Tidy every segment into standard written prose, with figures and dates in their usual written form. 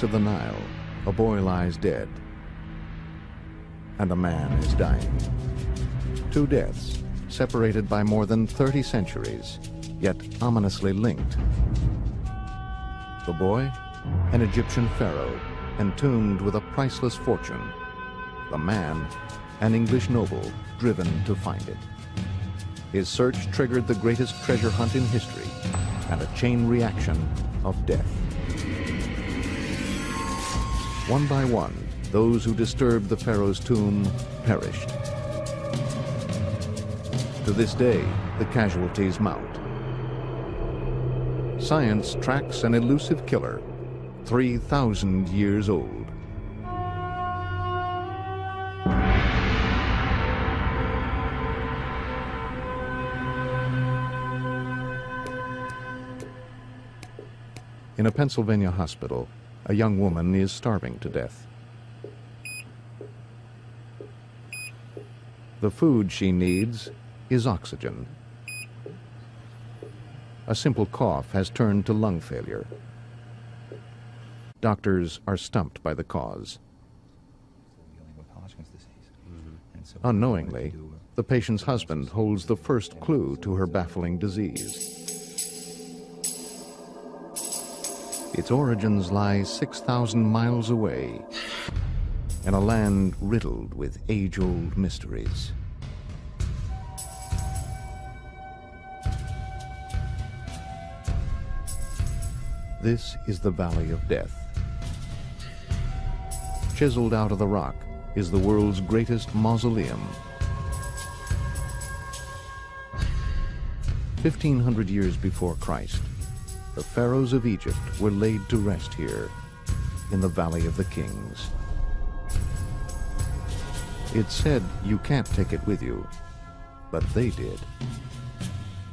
of the Nile, a boy lies dead, and a man is dying. Two deaths, separated by more than 30 centuries, yet ominously linked. The boy, an Egyptian pharaoh, entombed with a priceless fortune. The man, an English noble, driven to find it. His search triggered the greatest treasure hunt in history, and a chain reaction of death. One by one, those who disturbed the pharaoh's tomb perished. To this day, the casualties mount. Science tracks an elusive killer, 3,000 years old. In a Pennsylvania hospital, a young woman is starving to death. The food she needs is oxygen. A simple cough has turned to lung failure. Doctors are stumped by the cause. Unknowingly, the patient's husband holds the first clue to her baffling disease. Its origins lie 6,000 miles away, in a land riddled with age-old mysteries. This is the Valley of Death. Chiseled out of the rock is the world's greatest mausoleum. 1,500 years before Christ, the pharaohs of Egypt were laid to rest here, in the Valley of the Kings. It's said you can't take it with you, but they did.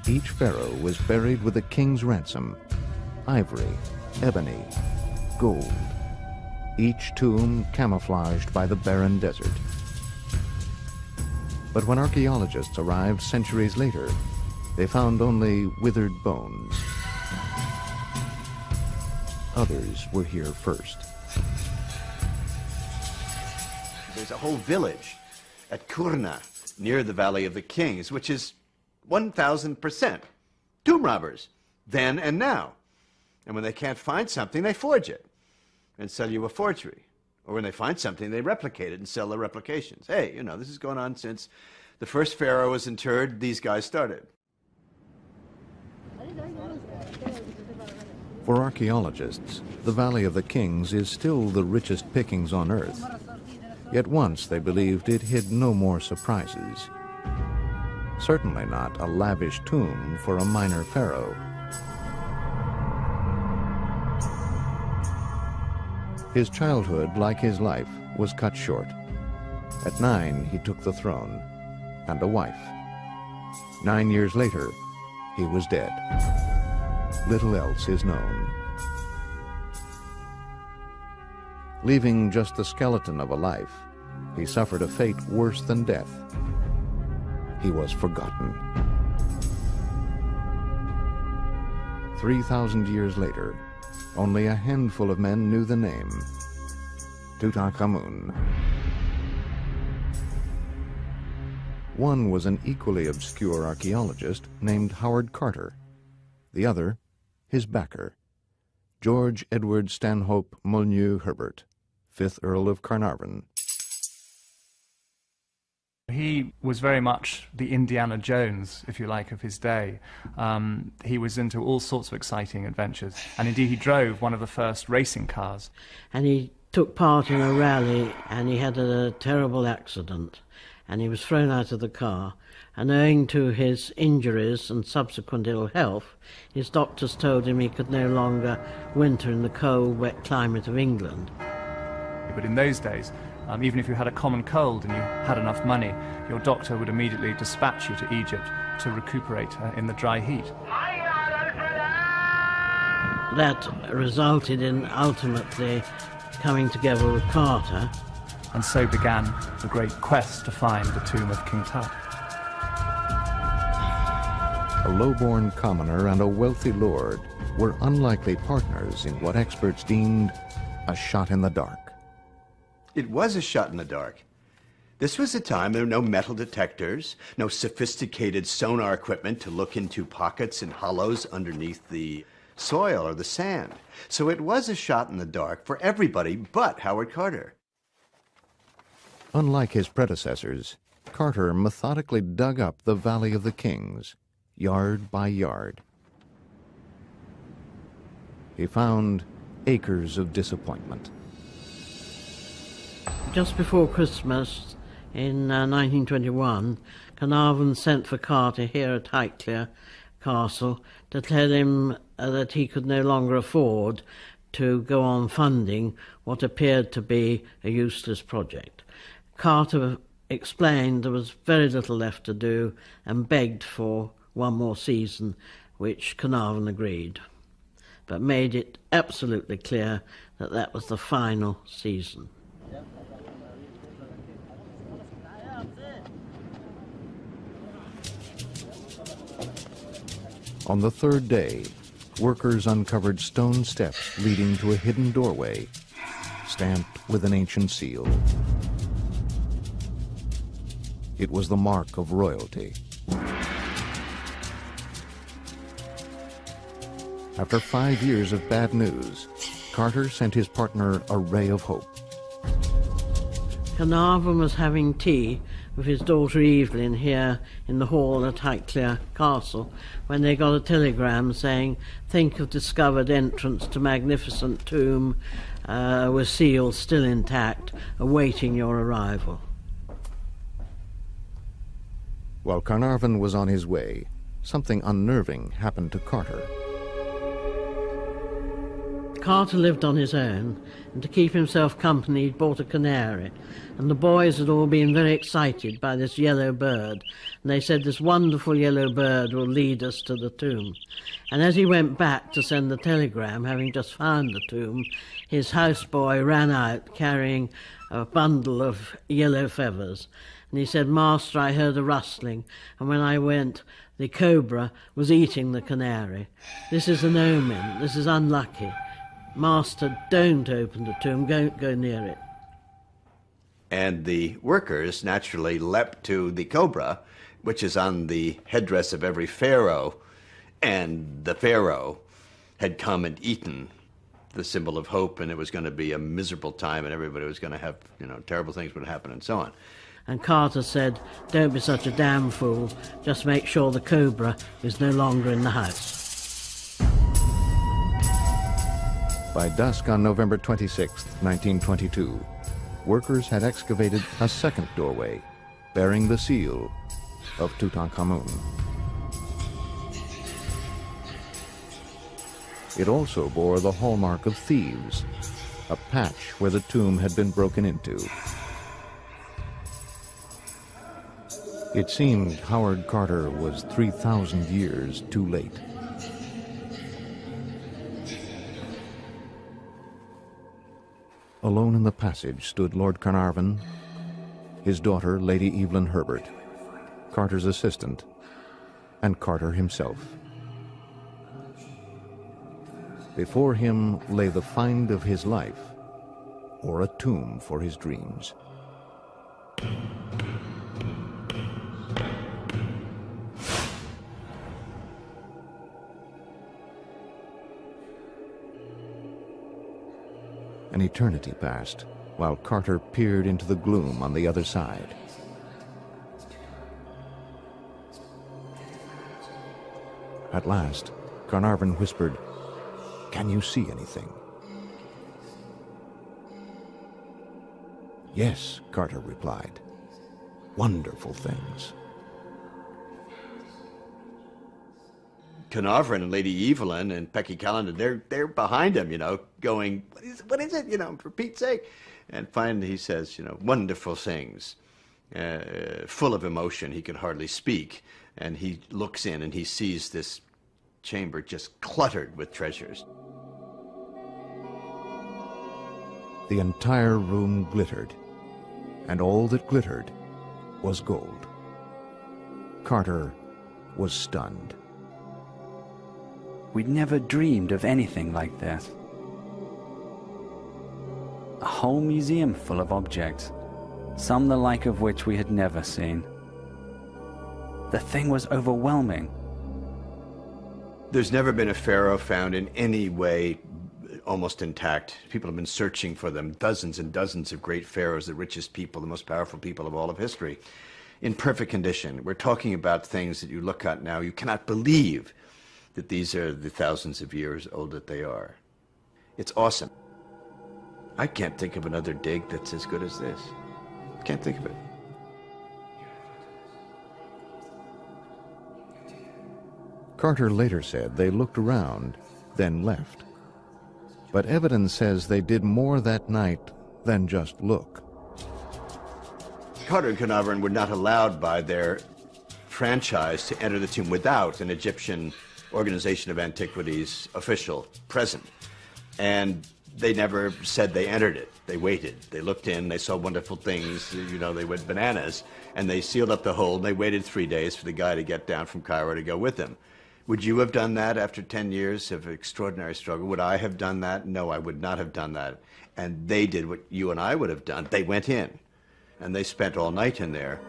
Each pharaoh was buried with a king's ransom: ivory, ebony, gold. Each tomb camouflaged by the barren desert. But when archaeologists arrived centuries later, they found only withered bones. Others were here first. There's a whole village at Kurna, near the Valley of the Kings, which is 1,000% tomb robbers, then and now. And when they can't find something, they forge it and sell you a forgery. Or when they find something, they replicate it and sell the replications. Hey, you know, this is going on since the first pharaoh was interred, these guys started. For archaeologists, the Valley of the Kings is still the richest pickings on Earth. Yet once they believed it hid no more surprises. Certainly not a lavish tomb for a minor pharaoh. His childhood, like his life, was cut short. At 9, he took the throne, and a wife. 9 years later, he was dead. Little else is known. Leaving just the skeleton of a life, he suffered a fate worse than death. He was forgotten. 3,000 years later, only a handful of men knew the name: Tutankhamun. One was an equally obscure archaeologist named Howard Carter. The other, his backer, George Edward Stanhope Molyneux Herbert, 5th Earl of Carnarvon. He was very much the Indiana Jones, if you like, of his day. He was into all sorts of exciting adventures, and indeed he drove one of the first racing cars. And he took part in a rally, and he had a terrible accident, and he was thrown out of the car, and owing to his injuries and subsequent ill health, his doctors told him he could no longer winter in the cold, wet climate of England. But in those days, even if you had a common cold and you had enough money, your doctor would immediately dispatch you to Egypt to recuperate in the dry heat. That resulted in ultimately coming together with Carter. And so began the great quest to find the tomb of King Tut. A low-born commoner and a wealthy lord were unlikely partners in what experts deemed a shot in the dark. It was a shot in the dark. This was a time there were no metal detectors, no sophisticated sonar equipment to look into pockets and hollows underneath the soil or the sand. So it was a shot in the dark for everybody but Howard Carter. Unlike his predecessors, Carter methodically dug up the Valley of the Kings, yard by yard. He found acres of disappointment. Just before Christmas in 1921, Carnarvon sent for Carter here at Highclere Castle to tell him that he could no longer afford to go on funding what appeared to be a useless project. Carter explained there was very little left to do and begged for one more season, which Carnarvon agreed, but made it absolutely clear that that was the final season. On the third day, workers uncovered stone steps leading to a hidden doorway, stamped with an ancient seal. It was the mark of royalty. After 5 years of bad news, Carter sent his partner a ray of hope. Carnarvon was having tea with his daughter Evelyn here in the hall at Highclere Castle when they got a telegram saying, "Think of discovered entrance to magnificent tomb with seal still intact, awaiting your arrival." While Carnarvon was on his way, something unnerving happened to Carter. Carter lived on his own, and to keep himself company he'd bought a canary, and the boys had all been very excited by this yellow bird, and they said this wonderful yellow bird will lead us to the tomb. And as he went back to send the telegram, having just found the tomb, his houseboy ran out carrying a bundle of yellow feathers, and he said, "Master, I heard a rustling, and when I went, the cobra was eating the canary. This is an omen, this is unlucky. Master, don't open the tomb, don't go near it." And the workers naturally leapt to the cobra, which is on the headdress of every pharaoh, and the pharaoh had come and eaten the symbol of hope, and it was going to be a miserable time, and everybody was going to have, terrible things would happen and so on. And Carter said, "Don't be such a damn fool, just make sure the cobra is no longer in the house." By dusk on November 26, 1922, workers had excavated a second doorway bearing the seal of Tutankhamun. It also bore the hallmark of thieves, a patch where the tomb had been broken into. It seemed Howard Carter was 3,000 years too late. Alone in the passage stood Lord Carnarvon, his daughter, Lady Evelyn Herbert, Carter's assistant, and Carter himself. Before him lay the find of his life, or a tomb for his dreams. An eternity passed, while Carter peered into the gloom on the other side. At last, Carnarvon whispered, "Can you see anything?" "Yes," Carter replied. "Wonderful things." Carnarvon and Lady Evelyn and Pecky Callender, they're behind him, going, what is it, for Pete's sake? And finally he says, wonderful things, full of emotion. He can hardly speak. And he looks in and he sees this chamber just cluttered with treasures. The entire room glittered, and all that glittered was gold. Carter was stunned. We'd never dreamed of anything like that. A whole museum full of objects, some the like of which we had never seen. The thing was overwhelming. There's never been a pharaoh found in any way almost intact. People have been searching for them. Dozens and dozens of great pharaohs, the richest people, the most powerful people of all of history, in perfect condition. We're talking about things that you look at now, you cannot believe that these are the thousands of years old that they are. It's awesome. I can't think of another dig that's as good as this. Can't think of it. Carter later said they looked around, then left. But evidence says they did more that night than just look. Carter and Carnarvon were not allowed by their franchise to enter the tomb without an Egyptian Organization of Antiquities official present. And they never said they entered it. They waited. They looked in, they saw wonderful things, you know, they went bananas, and they sealed up the hole, and they waited 3 days for the guy to get down from Cairo to go with them. Would you have done that after 10 years of extraordinary struggle? Would I have done that? No, I would not have done that. And they did what you and I would have done. They went in, and they spent all night in there.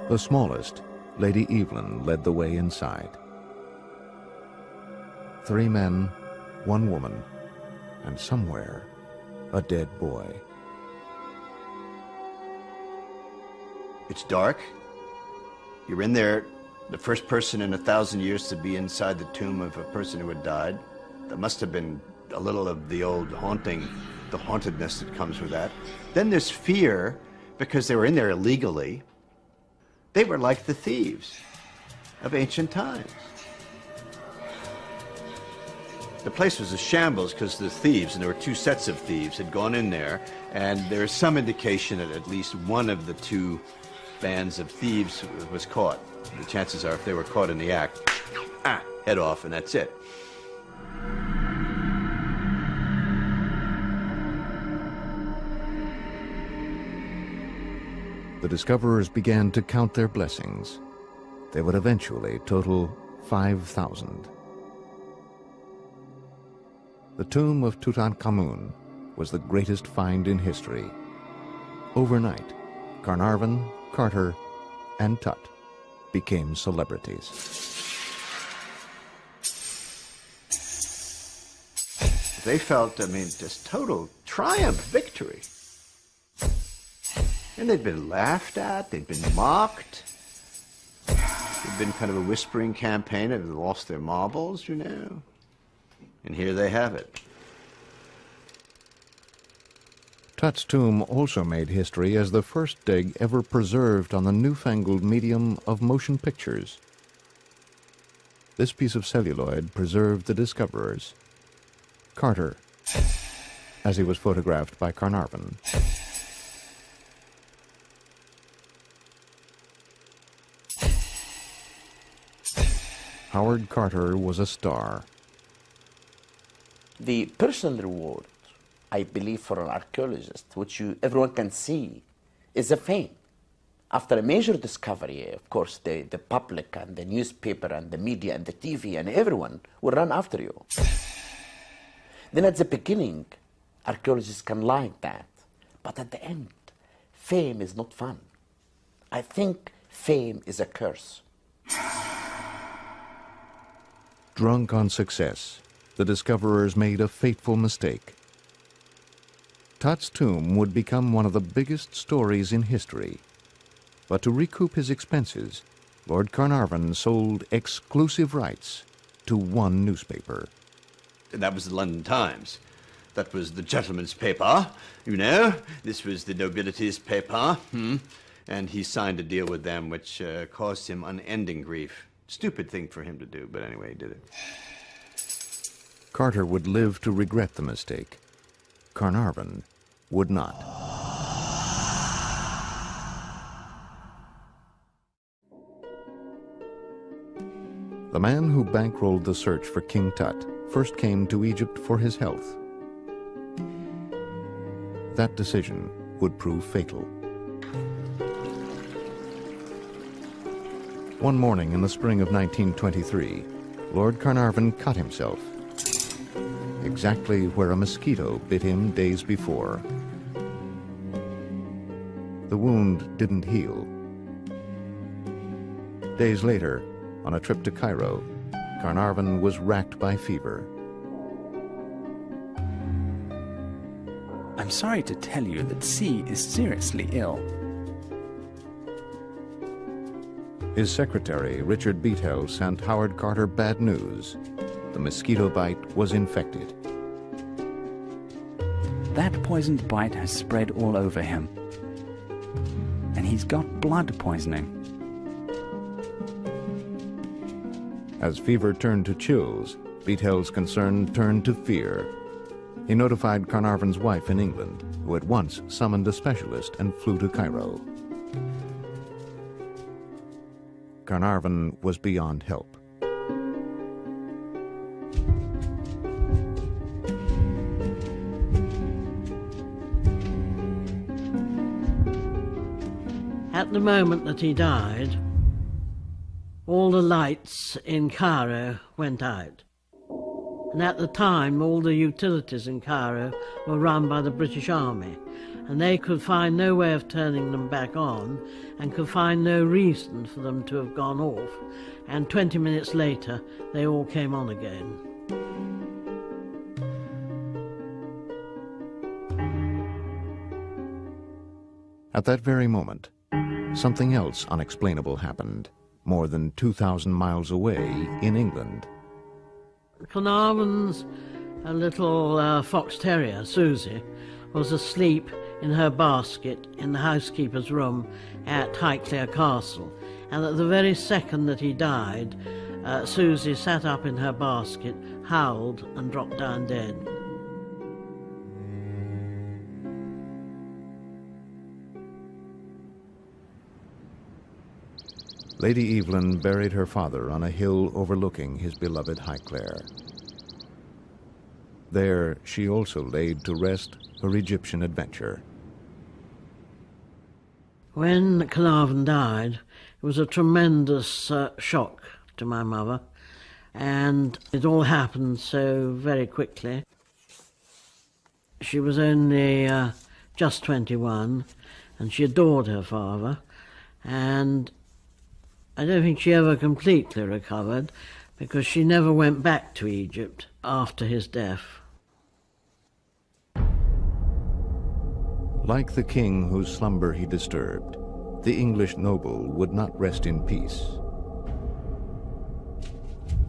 The smallest, Lady Evelyn, led the way inside. 3 men, 1 woman, and somewhere, a dead boy. It's dark. You're in there, the first person in 1,000 years to be inside the tomb of a person who had died. There must have been a little of the old haunting, the hauntedness that comes with that. Then there's fear, because they were in there illegally. They were like the thieves of ancient times. The place was a shambles because the thieves, and there were 2 sets of thieves, had gone in there, and there is some indication that at least one of the 2 bands of thieves was caught. The chances are if they were caught in the act, head off, and that's it. The discoverers began to count their blessings. They would eventually total 5,000. The tomb of Tutankhamun was the greatest find in history. Overnight, Carnarvon, Carter, and Tut became celebrities. They felt, I mean, just total triumph, victory. And they'd been laughed at, they'd been mocked. It'd been kind of a whispering campaign, they'd lost their marbles, you know. And here they have it. Tut's tomb also made history as the first dig ever preserved on the newfangled medium of motion pictures. This piece of celluloid preserved the discoverers. Carter, as he was photographed by Carnarvon. Howard Carter was a star. The personal reward, I believe, for an archaeologist, which everyone can see, is a fame. After a major discovery, of course, the public and the newspaper and the media and the TV and everyone will run after you. Then at the beginning, archaeologists can like that. But at the end, fame is not fun. I think fame is a curse. Drunk on success, the discoverers made a fateful mistake. Tut's tomb would become one of the biggest stories in history. But to recoup his expenses, Lord Carnarvon sold exclusive rights to one newspaper. And that was the London Times. That was the gentleman's paper, you know. This was the nobility's paper. And he signed a deal with them which caused him unending grief. Stupid thing for him to do, but anyway, he did it. Carter would live to regret the mistake. Carnarvon would not. The man who bankrolled the search for King Tut first came to Egypt for his health. That decision would prove fatal. One morning in the spring of 1923, Lord Carnarvon cut himself exactly where a mosquito bit him days before. The wound didn't heal. Days later, on a trip to Cairo, Carnarvon was racked by fever. I'm sorry to tell you that C is seriously ill. His secretary, Richard Beathell, sent Howard Carter bad news. The mosquito bite was infected. That poisoned bite has spread all over him. And he's got blood poisoning. As fever turned to chills, Beathell's concern turned to fear. He notified Carnarvon's wife in England, who at once summoned a specialist and flew to Cairo. Carnarvon was beyond help. At the moment that he died, all the lights in Cairo went out. And at the time, all the utilities in Cairo were run by the British Army, and they could find no way of turning them back on and could find no reason for them to have gone off. And 20 minutes later, they all came on again. At that very moment, something else unexplainable happened, more than 2,000 miles away in England. Carnarvon's little fox terrier, Susie, was asleep in her basket in the housekeeper's room at Highclere Castle. And at the very second that he died, Susie sat up in her basket, howled and dropped down dead. Lady Evelyn buried her father on a hill overlooking his beloved Highclere. There she also laid to rest her Egyptian adventure. When Carnarvon died, it was a tremendous shock to my mother, and it all happened so very quickly. She was only just 21, and she adored her father, and I don't think she ever completely recovered, because she never went back to Egypt after his death. Like the king whose slumber he disturbed, the English noble would not rest in peace.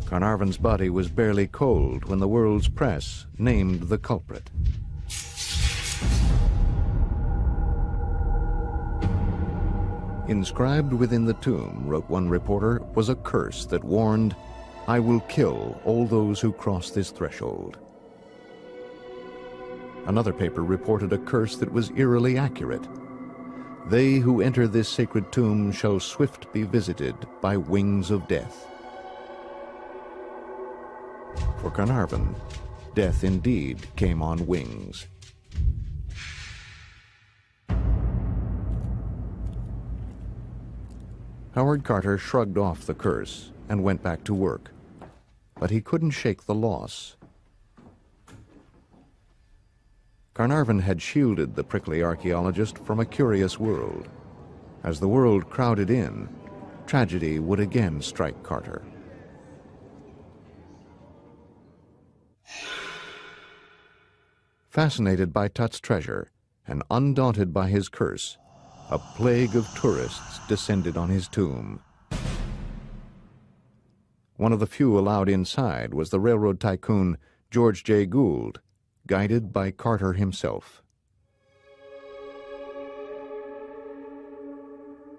Carnarvon's body was barely cold when the world's press named the culprit. Inscribed within the tomb, wrote one reporter, was a curse that warned, "I will kill all those who cross this threshold." Another paper reported a curse that was eerily accurate. "They who enter this sacred tomb shall swift be visited by wings of death." For Carnarvon, death indeed came on wings. Howard Carter shrugged off the curse and went back to work, but he couldn't shake the loss. Carnarvon had shielded the prickly archaeologist from a curious world. As the world crowded in, tragedy would again strike Carter. Fascinated by Tut's treasure and undaunted by his curse, a plague of tourists descended on his tomb. One of the few allowed inside was the railroad tycoon George J. Gould, guided by Carter himself.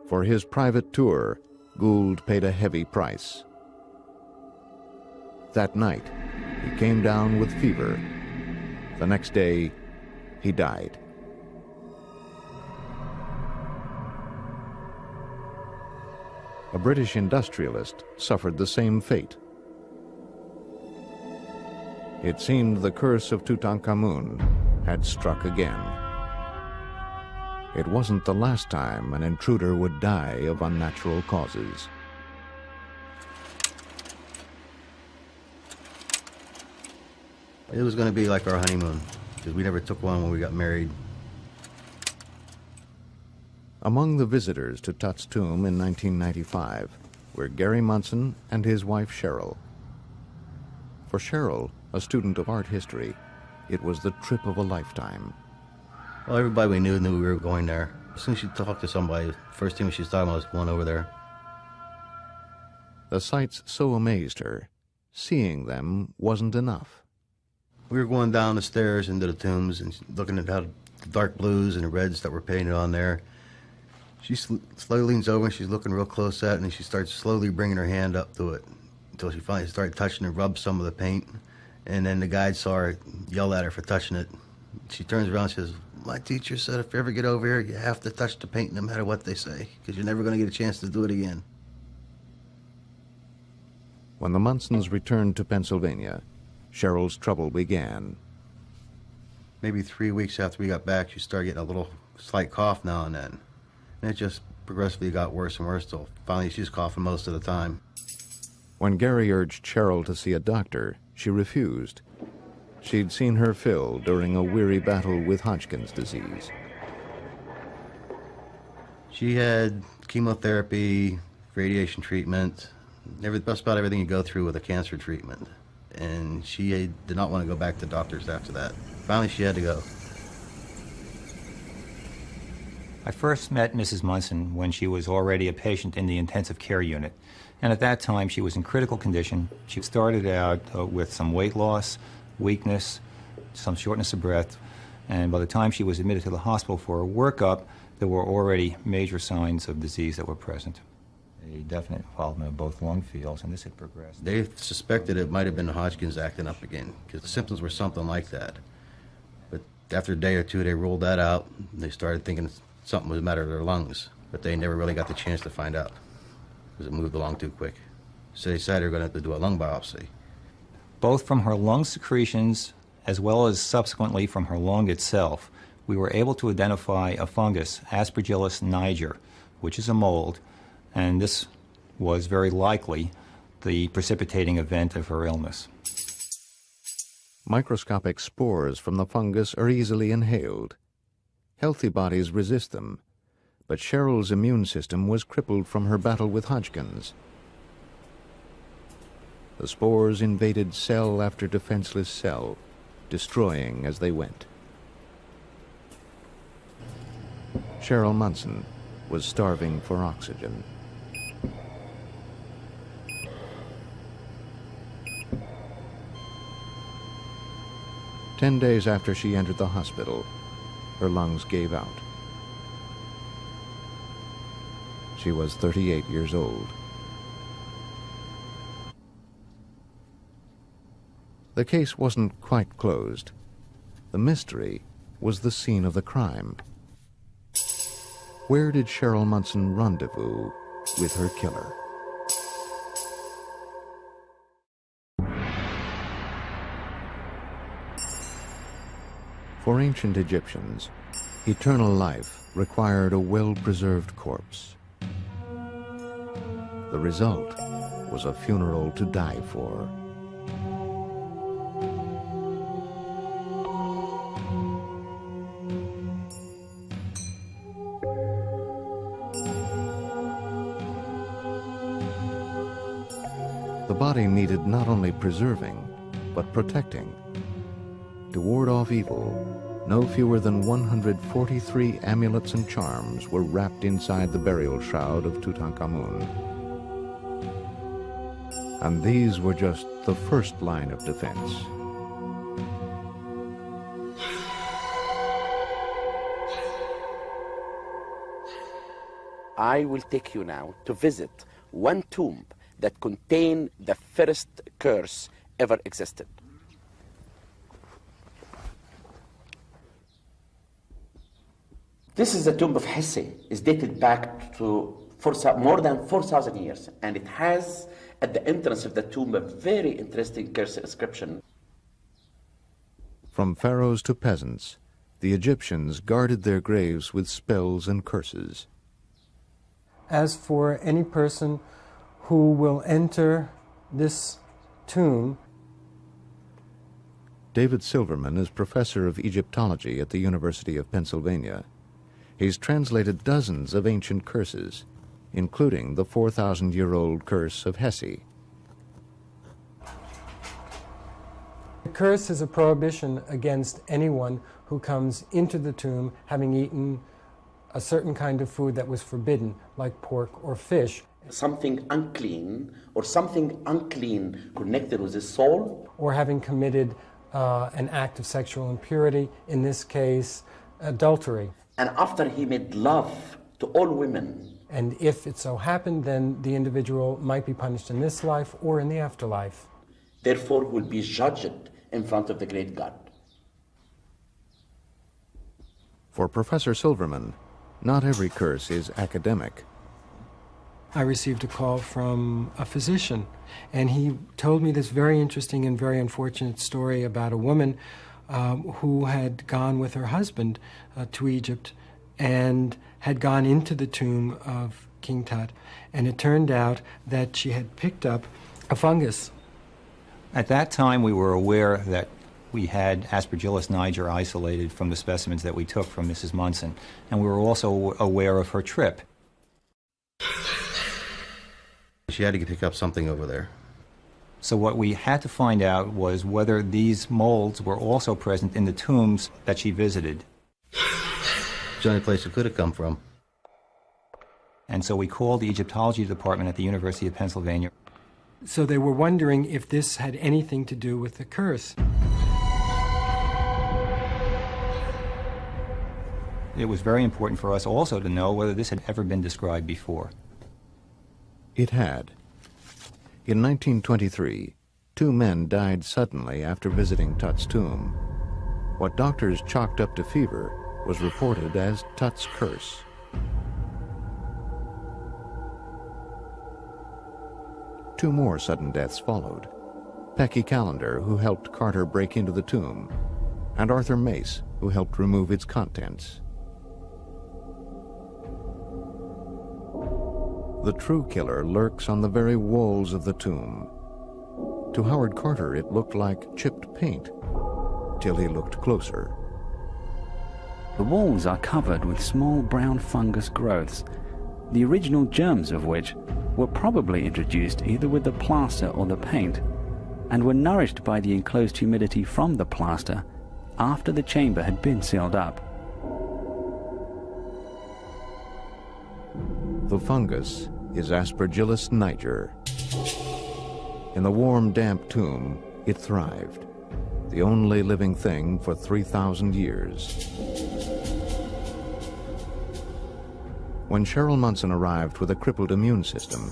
For his private tour, Gould paid a heavy price. That night, he came down with fever. The next day, he died. A British industrialist suffered the same fate. It seemed the curse of Tutankhamun had struck again. It wasn't the last time an intruder would die of unnatural causes. It was going to be like our honeymoon, because we never took one when we got married. Among the visitors to Tut's tomb in 1995 were Gary Munson and his wife Cheryl. For Cheryl, a student of art history, it was the trip of a lifetime. Well, everybody we knew we were going there. As soon as she talked to somebody, the first thing she was talking about was going over there. The sights so amazed her, seeing them wasn't enough. We were going down the stairs into the tombs and looking at how the dark blues and the reds that were painted on there. She slowly leans over and she's looking real close at it, and then she starts slowly bringing her hand up to it until she finally started touching and rubbed some of the paint. And then the guide saw her, yell at her for touching it. She turns around and says, "My teacher said if you ever get over here, you have to touch the paint no matter what they say, because you're never going to get a chance to do it again." When the Munsons returned to Pennsylvania, Cheryl's trouble began. Maybe 3 weeks after we got back, she started getting a little slight cough now and then. And it just progressively got worse and worse till finally she's coughing most of the time. When Gary urged Cheryl to see a doctor, she refused. She'd seen her fill during a weary battle with Hodgkin's disease. She had chemotherapy, radiation treatment, just about everything you go through with a cancer treatment. And she did not want to go back to doctors after that. Finally, she had to go. I first met Mrs. Munson when she was already a patient in the intensive care unit. And at that time, she was in critical condition. She started out with some weight loss, weakness, some shortness of breath. And by the time she was admitted to the hospital for a workup, there were already major signs of disease that were present. A definite involvement of both lung fields, and this had progressed. They suspected it might have been Hodgkin's acting up again, because the symptoms were something like that. But after a day or two, they ruled that out. They started thinking something was the matter with their lungs, but they never really got the chance to find out, because it moved along too quick. So they decided they were going to have to do a lung biopsy. Both from her lung secretions, as well as subsequently from her lung itself, we were able to identify a fungus, Aspergillus niger, which is a mold, and this was very likely the precipitating event of her illness. Microscopic spores from the fungus are easily inhaled. Healthy bodies resist them, but Cheryl's immune system was crippled from her battle with Hodgkin's. The spores invaded cell after defenseless cell, destroying as they went. Cheryl Munson was starving for oxygen. "10 days after she entered the hospital, her lungs gave out. She was 38 years old. The case wasn't quite closed. The mystery was the scene of the crime. Where did Cheryl Munson rendezvous with her killer? For ancient Egyptians, eternal life required a well-preserved corpse. The result was a funeral to die for. The body needed not only preserving, but protecting. To ward off evil, no fewer than 143 amulets and charms were wrapped inside the burial shroud of Tutankhamun. And these were just the first line of defense. I will take you now to visit one tomb that contained the first curse ever existed. This is the tomb of Hesse. It's dated back to more than 4,000 years, and it has at the entrance of the tomb a very interesting curse inscription. From pharaohs to peasants, the Egyptians guarded their graves with spells and curses. As for any person who will enter this tomb, David Silverman is professor of Egyptology at the University of Pennsylvania. He's translated dozens of ancient curses, including the 4,000-year-old curse of Hesi. The curse is a prohibition against anyone who comes into the tomb having eaten a certain kind of food that was forbidden, like pork or fish. Something unclean, or something unclean connected with the soul. Or having committed an act of sexual impurity, in this case, adultery. And after he made love to all women. And if it so happened, then the individual might be punished in this life or in the afterlife. Therefore will be judged in front of the great God. For Professor Silverman, not every curse is academic. I received a call from a physician, and he told me this very interesting and very unfortunate story about a woman who had gone with her husband to Egypt and had gone into the tomb of King Tut, and it turned out that she had picked up a fungus. At that time, we were aware that we had Aspergillus niger isolated from the specimens that we took from Mrs. Munson, and we were also aware of her trip. She had to pick up something over there. So what we had to find out was whether these molds were also present in the tombs that she visited. It's the only place it could have come from. And so we called the Egyptology department at the University of Pennsylvania. So they were wondering if this had anything to do with the curse. It was very important for us also to know whether this had ever been described before. It had. In 1923, 2 men died suddenly after visiting Tut's tomb. What doctors chalked up to fever was reported as Tut's curse. Two more sudden deaths followed. Pecky Callender, who helped Carter break into the tomb, and Arthur Mace, who helped remove its contents. The true killer lurks on the very walls of the tomb. To Howard Carter, it looked like chipped paint, till he looked closer. The walls are covered with small brown fungus growths, the original germs of which were probably introduced either with the plaster or the paint, and were nourished by the enclosed humidity from the plaster after the chamber had been sealed up. The fungus is Aspergillus niger. In the warm, damp tomb, it thrived, the only living thing for 3,000 years. When Cheryl Munson arrived with a crippled immune system,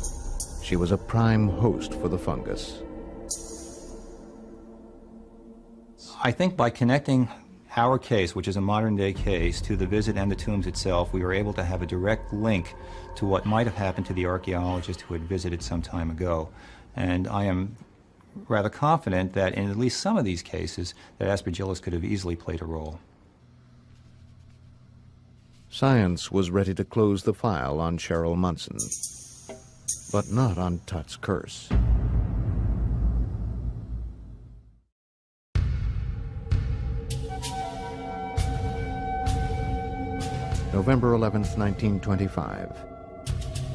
she was a prime host for the fungus. I think by connecting our case, which is a modern-day case, to the visit and the tombs itself, we were able to have a direct link to what might have happened to the archaeologist who had visited some time ago. And I am rather confident that in at least some of these cases, that Aspergillus could have easily played a role. Science was ready to close the file on Cheryl Munson, but not on Tut's curse. November 11th, 1925.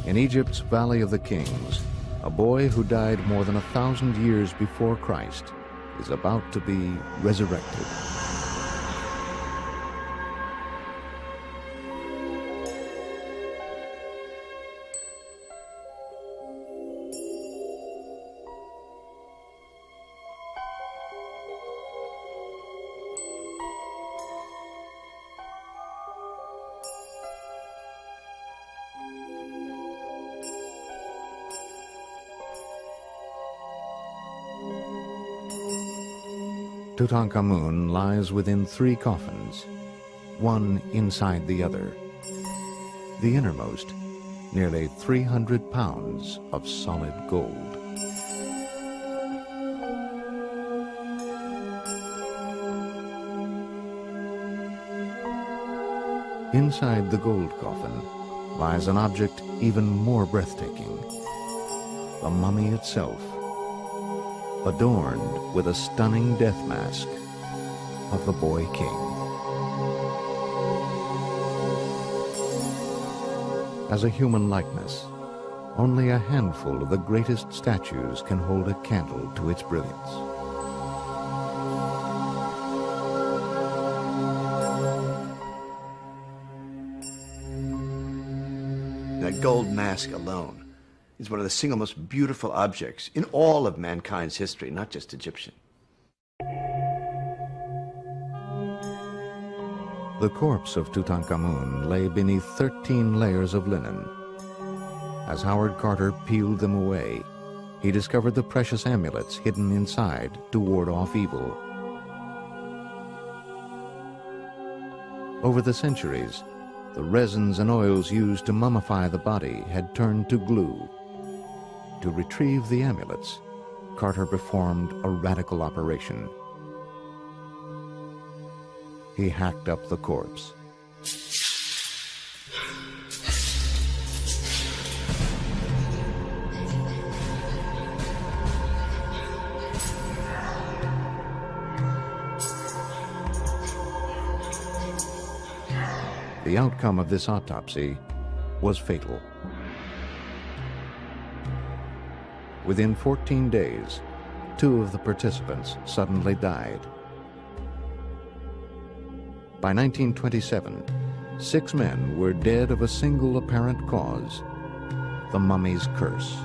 In Egypt's Valley of the Kings, a boy who died more than 1,000 years before Christ is about to be resurrected. Tutankhamun lies within 3 coffins, one inside the other. The innermost, nearly 300 pounds of solid gold. Inside the gold coffin lies an object even more breathtaking, the mummy itself, adorned with a stunning death mask of the boy king. As a human likeness, only a handful of the greatest statues can hold a candle to its brilliance. That gold mask alone is one of the single most beautiful objects in all of mankind's history, not just Egyptian. The corpse of Tutankhamun lay beneath 13 layers of linen. As Howard Carter peeled them away, he discovered the precious amulets hidden inside to ward off evil. Over the centuries, the resins and oils used to mummify the body had turned to glue. To retrieve the amulets, Carter performed a radical operation. He hacked up the corpse. The outcome of this autopsy was fatal. Within 14 days, 2 of the participants suddenly died. By 1927, 6 men were dead of a single apparent cause: the mummy's curse.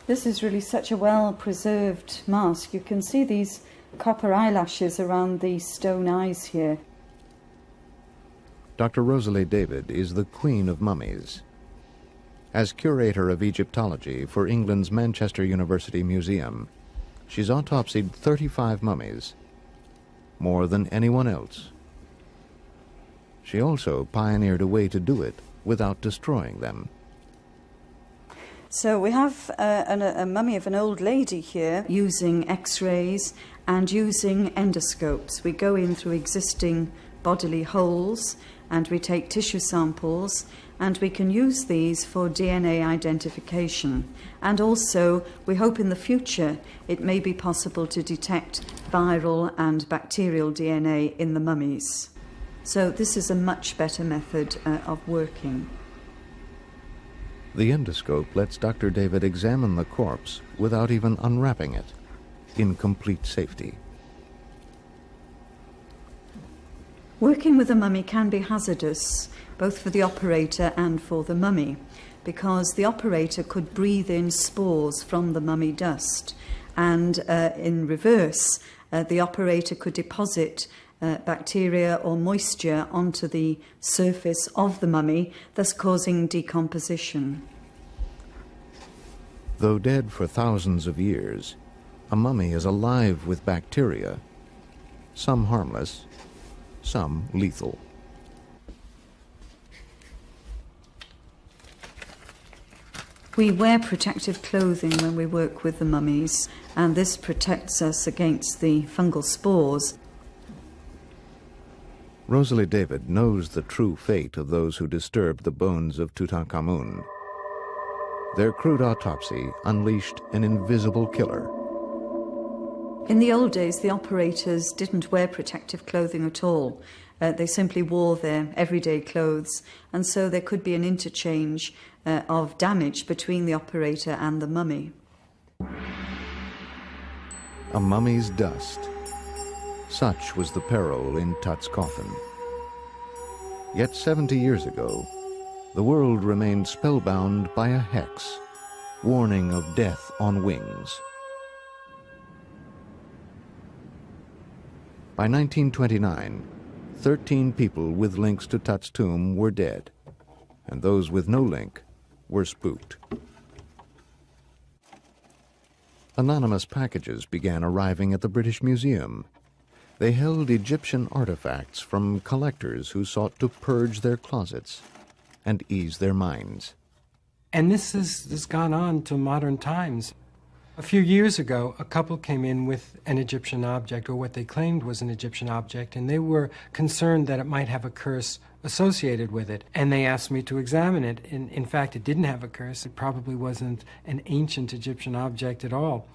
This is really such a well-preserved mask. You can see these copper eyelashes around the stone eyes here. Dr. Rosalie David is the queen of mummies. As curator of Egyptology for England's Manchester University Museum, she's autopsied 35 mummies, more than anyone else. She also pioneered a way to do it without destroying them. So we have a mummy of an old lady here using x-rays and using endoscopes. We go in through existing bodily holes and we take tissue samples, and we can use these for DNA identification. And also, we hope in the future it may be possible to detect viral and bacterial DNA in the mummies. So this is a much better method of working. The endoscope lets Dr. David examine the corpse without even unwrapping it, in complete safety. Working with a mummy can be hazardous, both for the operator and for the mummy, because the operator could breathe in spores from the mummy dust, and in reverse, the operator could deposit bacteria or moisture onto the surface of the mummy, thus causing decomposition. Though dead for thousands of years, a mummy is alive with bacteria, some harmless, some lethal. We wear protective clothing when we work with the mummies, and this protects us against the fungal spores. Rosalie David knows the true fate of those who disturbed the bones of Tutankhamun. Their crude autopsy unleashed an invisible killer. In the old days, the operators didn't wear protective clothing at all. They simply wore their everyday clothes, and so there could be an interchange of damage between the operator and the mummy. A mummy's dust. Such was the peril in Tut's coffin. Yet 70 years ago, the world remained spellbound by a hex, warning of death on wings. By 1929, 13 people with links to Tut's tomb were dead, and those with no link were spooked. Anonymous packages began arriving at the British Museum. They held Egyptian artifacts from collectors who sought to purge their closets and ease their minds. And this has gone on to modern times. A few years ago, a couple came in with an Egyptian object, or what they claimed was an Egyptian object, and they were concerned that it might have a curse associated with it. And they asked me to examine it. In fact, it didn't have a curse. It probably wasn't an ancient Egyptian object at all.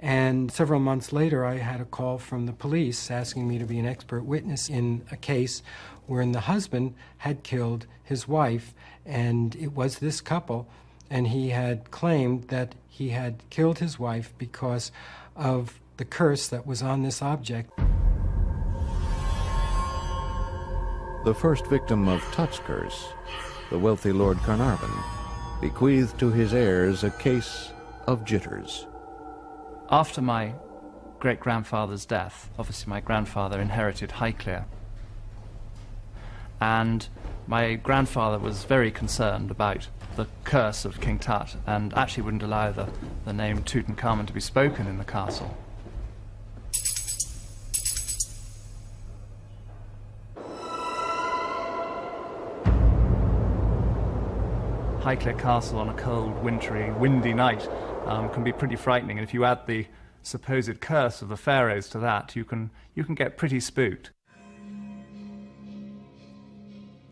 And several months later, I had a call from the police asking me to be an expert witness in a case wherein the husband had killed his wife, and it was this couple, and he had claimed that he had killed his wife because of the curse that was on this object. The first victim of Tut's curse, the wealthy Lord Carnarvon, bequeathed to his heirs a case of jitters. After my great-grandfather's death, obviously my grandfather inherited Highclere. And my grandfather was very concerned about the curse of King Tut, and actually wouldn't allow the name Tutankhamun to be spoken in the castle. Highclere Castle on a cold, wintry, windy night can be pretty frightening, and if you add the supposed curse of the pharaohs to that, you can get pretty spooked.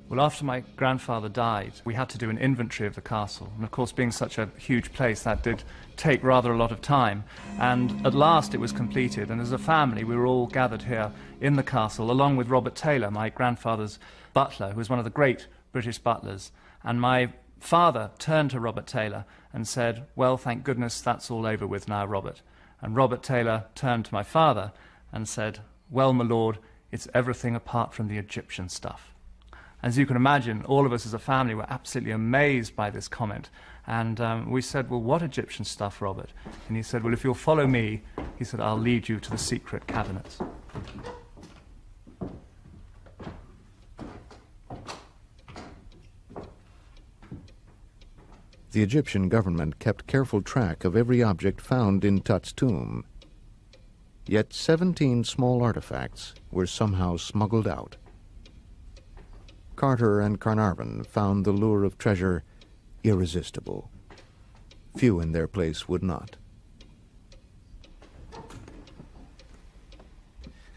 Well, after my grandfather died, we had to do an inventory of the castle, and of course, being such a huge place, that did take rather a lot of time, and at last it was completed, and as a family we were all gathered here in the castle, along with Robert Taylor, my grandfather's butler, who was one of the great British butlers, and my father turned to Robert Taylor and said, "Well, thank goodness that's all over with now, Robert." And Robert Taylor turned to my father and said, "Well, my lord, it's everything apart from the Egyptian stuff." As you can imagine, all of us as a family were absolutely amazed by this comment. And we said, "Well, what Egyptian stuff, Robert?" And he said, "Well, if you'll follow me," he said, "I'll lead you to the secret cabinets." The Egyptian government kept careful track of every object found in Tut's tomb. Yet 17 small artifacts were somehow smuggled out. Carter and Carnarvon found the lure of treasure irresistible. Few in their place would not.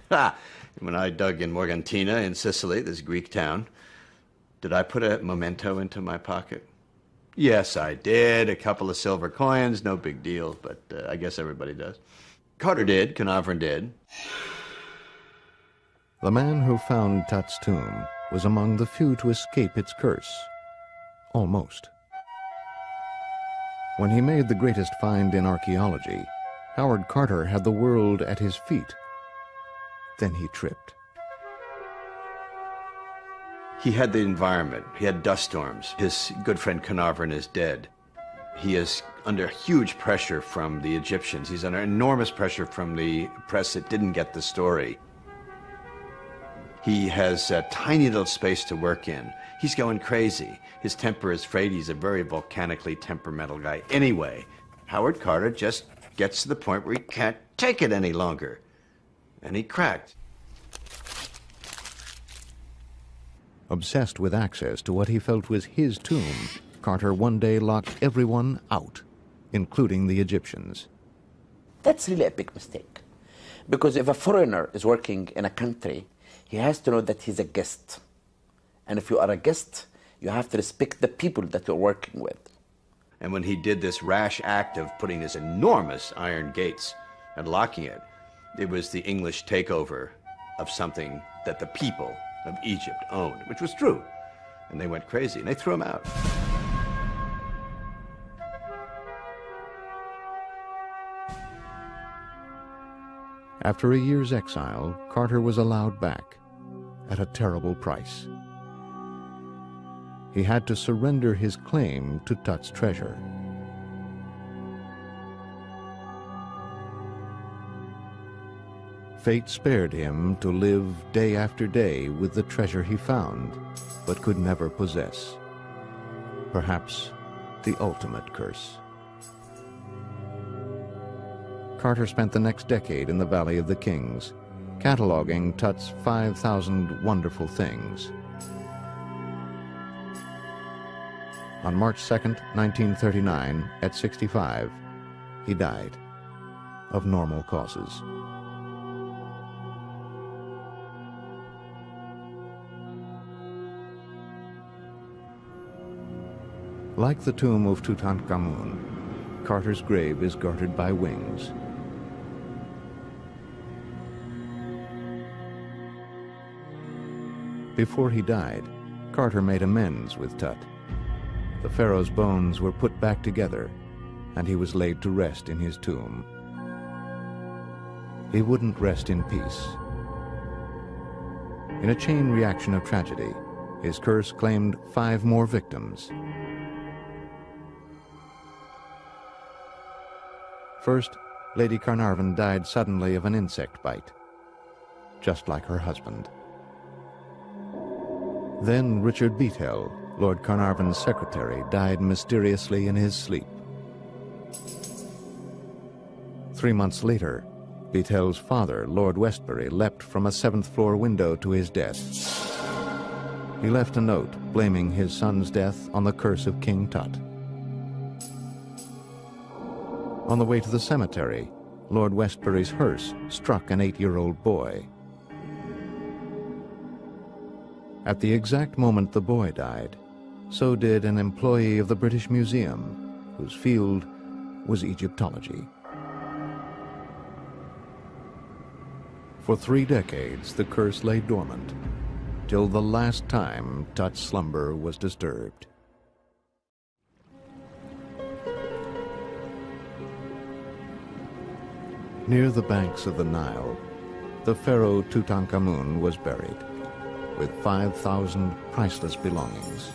When I dug in Morgantina in Sicily, this Greek town, did I put a memento into my pocket? Yes, I did. A couple of silver coins, no big deal, but I guess everybody does. Carter did, Carnarvon did. The man who found Tut's tomb was among the few to escape its curse. Almost. When he made the greatest find in archaeology, Howard Carter had the world at his feet. Then he tripped. He had the environment. He had dust storms. His good friend Carnarvon is dead. He is under huge pressure from the Egyptians. He's under enormous pressure from the press that didn't get the story. He has a tiny little space to work in. He's going crazy. His temper is frayed. He's a very volcanically temperamental guy. Anyway, Howard Carter just gets to the point where he can't take it any longer. And he cracked. Obsessed with access to what he felt was his tomb, Carter one day locked everyone out, including the Egyptians. That's really a big mistake. Because if a foreigner is working in a country, he has to know that he's a guest. And if you are a guest, you have to respect the people that you're working with. And when he did this rash act of putting these enormous iron gates and locking it, it was the English takeover of something that the people of Egypt owned, which was true. And they went crazy, and they threw him out. After a year's exile, Carter was allowed back at a terrible price. He had to surrender his claim to Tut's treasure. Fate spared him to live day after day with the treasure he found, but could never possess. Perhaps the ultimate curse. Carter spent the next decade in the Valley of the Kings, cataloging Tut's 5,000 wonderful things. On March 2nd, 1939, at 65, he died of normal causes. Like the tomb of Tutankhamun, Carter's grave is guarded by wings. Before he died, Carter made amends with Tut. The pharaoh's bones were put back together, and he was laid to rest in his tomb. He wouldn't rest in peace. In a chain reaction of tragedy, his curse claimed 5 more victims. First, Lady Carnarvon died suddenly of an insect bite, just like her husband. Then Richard Beethel, Lord Carnarvon's secretary, died mysteriously in his sleep. 3 months later, Beethel's father, Lord Westbury, leapt from a 7th-floor window to his death. He left a note blaming his son's death on the curse of King Tut. On the way to the cemetery, Lord Westbury's hearse struck an 8-year-old boy. At the exact moment the boy died, so did an employee of the British Museum, whose field was Egyptology. For 3 decades, the curse lay dormant, till the last time Tut's slumber was disturbed. Near the banks of the Nile, the pharaoh Tutankhamun was buried, with 5,000 priceless belongings.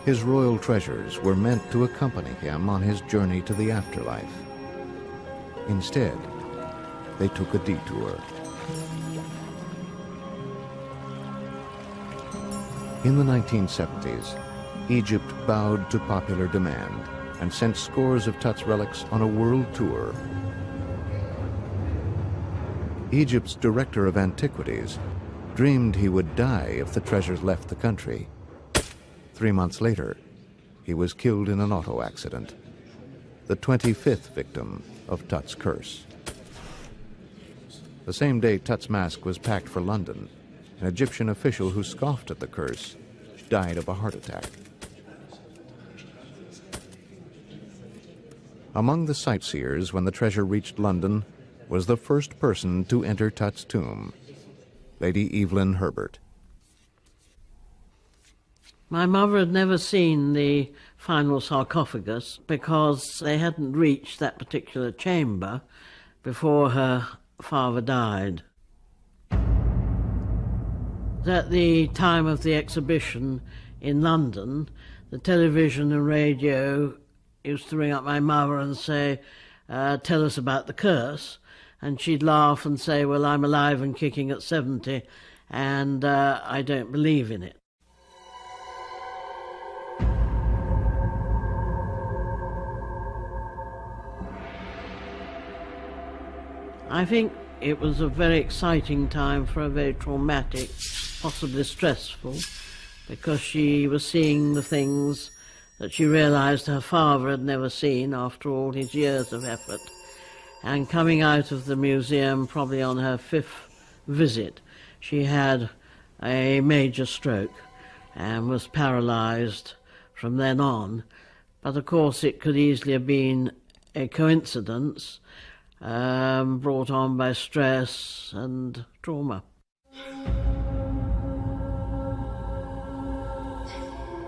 His royal treasures were meant to accompany him on his journey to the afterlife. Instead, they took a detour. In the 1970s, Egypt bowed to popular demand and sent scores of Tut's relics on a world tour. Egypt's director of antiquities dreamed he would die if the treasures left the country. 3 months later, he was killed in an auto accident, the 25th victim of Tut's curse. The same day Tut's mask was packed for London, an Egyptian official who scoffed at the curse died of a heart attack. Among the sightseers when the treasure reached London was the first person to enter Tut's tomb, Lady Evelyn Herbert. My mother had never seen the final sarcophagus because they hadn't reached that particular chamber before her father died. At the time of the exhibition in London, the television and radio used to ring up my mother and say, tell us about the curse. And she'd laugh and say, well, I'm alive and kicking at 70, and I don't believe in it. I think it was a very exciting time for her, very traumatic, possibly stressful, because she was seeing the things that she realised her father had never seen after all his years of effort. And coming out of the museum, probably on her 5th visit, she had a major stroke and was paralysed from then on. But of course it could easily have been a coincidence brought on by stress and trauma.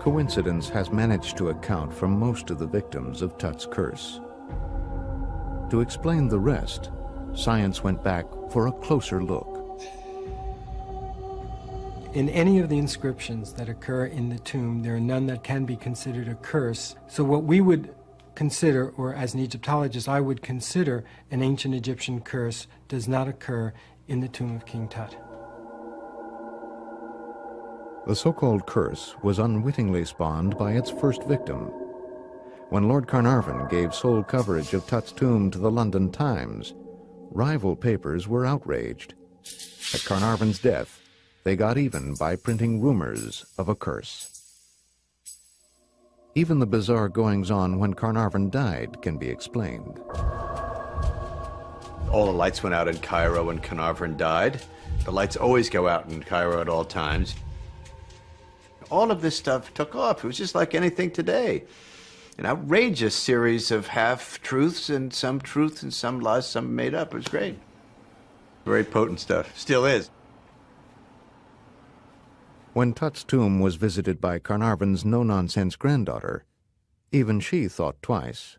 Coincidence has managed to account for most of the victims of Tut's curse. To explain the rest, science went back for a closer look. In any of the inscriptions that occur in the tomb, there are none that can be considered a curse. So what we would consider, or as an Egyptologist, I would consider an ancient Egyptian curse does not occur in the tomb of King Tut. The so-called curse was unwittingly spawned by its first victim. When Lord Carnarvon gave sole coverage of Tut's tomb to the London Times, rival papers were outraged. At Carnarvon's death, they got even by printing rumors of a curse. Even the bizarre goings-on when Carnarvon died can be explained. All the lights went out in Cairo when Carnarvon died. The lights always go out in Cairo at all times. All of this stuff took off. It was just like anything today. An outrageous series of half-truths and some truth and some lies, some made up. It was great. Very potent stuff. Still is. When Tut's tomb was visited by Carnarvon's no-nonsense granddaughter, even she thought twice.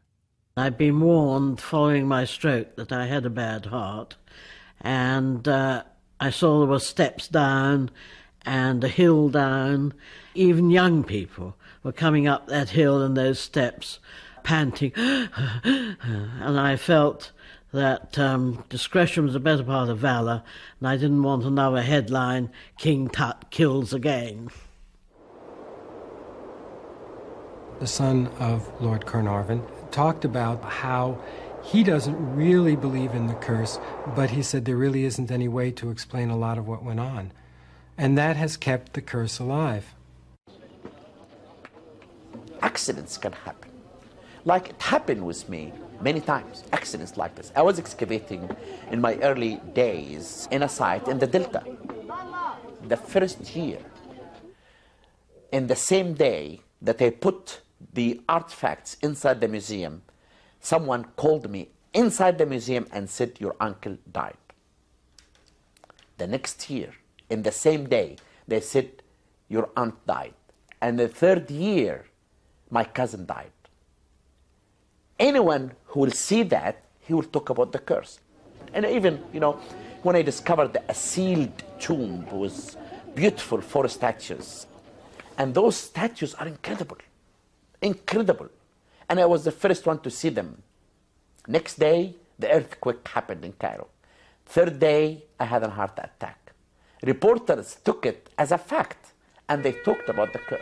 I'd been warned following my stroke that I had a bad heart, and I saw there were steps down and a hill down. Even young people were coming up that hill and those steps, panting, and I felt that discretion was a better part of valour, and I didn't want another headline, King Tut kills again. The son of Lord Carnarvon talked about how he doesn't really believe in the curse, but he said there really isn't any way to explain a lot of what went on. And that has kept the curse alive. Accidents can happen. Like it happened with me many times, accidents like this. I was excavating in my early days in a site in the Delta. The first year, in the same day that I put the artifacts inside the museum, someone called me inside the museum and said, your uncle died. The next year, in the same day, they said, your aunt died. And the third year, my cousin died. Anyone who will see that, he will talk about the curse. And even, you know, when I discovered a sealed tomb with beautiful 4 statues, and those statues are incredible, incredible. And I was the first one to see them. Next day, the earthquake happened in Cairo. Third day, I had a heart attack. Reporters took it as a fact, and they talked about the curse.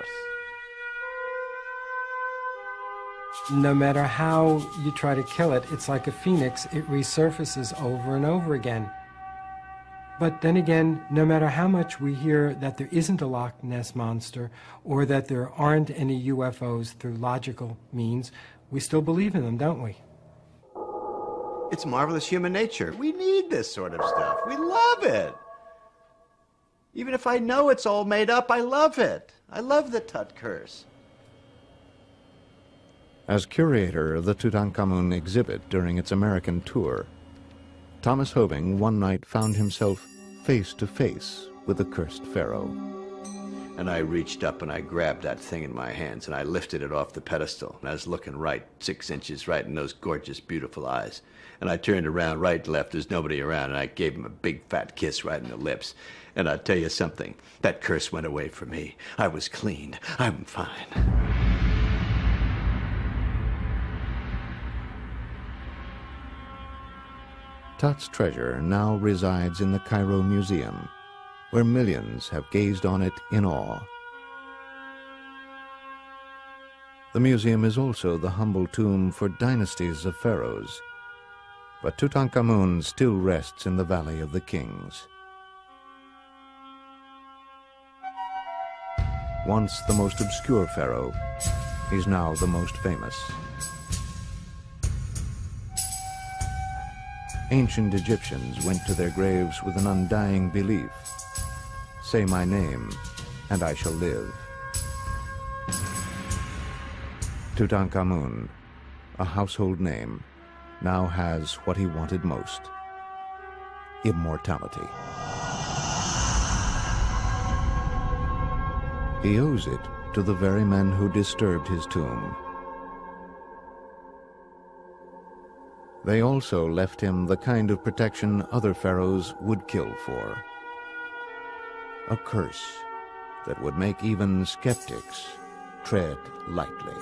No matter how you try to kill it, it's like a phoenix. It resurfaces over and over again. But then again, no matter how much we hear that there isn't a Loch Ness monster or that there aren't any UFOs through logical means, we still believe in them, don't we? It's marvelous human nature. We need this sort of stuff. We love it. Even if I know it's all made up, I love it. I love the Tut curse. As curator of the Tutankhamun exhibit during its American tour, Thomas Hoving one night found himself face to face with the cursed pharaoh. And I reached up and I grabbed that thing in my hands and I lifted it off the pedestal. And I was looking right, 6 inches right in those gorgeous, beautiful eyes. And I turned around, right, left, there's nobody around, and I gave him a big fat kiss right in the lips. And I'll tell you something, that curse went away from me. I was cleaned. I'm fine. Tut's treasure now resides in the Cairo Museum, where millions have gazed on it in awe. The museum is also the humble tomb for dynasties of pharaohs, but Tutankhamun still rests in the Valley of the Kings. Once the most obscure pharaoh, he's now the most famous. Ancient Egyptians went to their graves with an undying belief. Say my name, and I shall live. Tutankhamun, a household name, now has what he wanted most: immortality. He owes it to the very men who disturbed his tomb. They also left him the kind of protection other pharaohs would kill for. A curse that would make even skeptics tread lightly.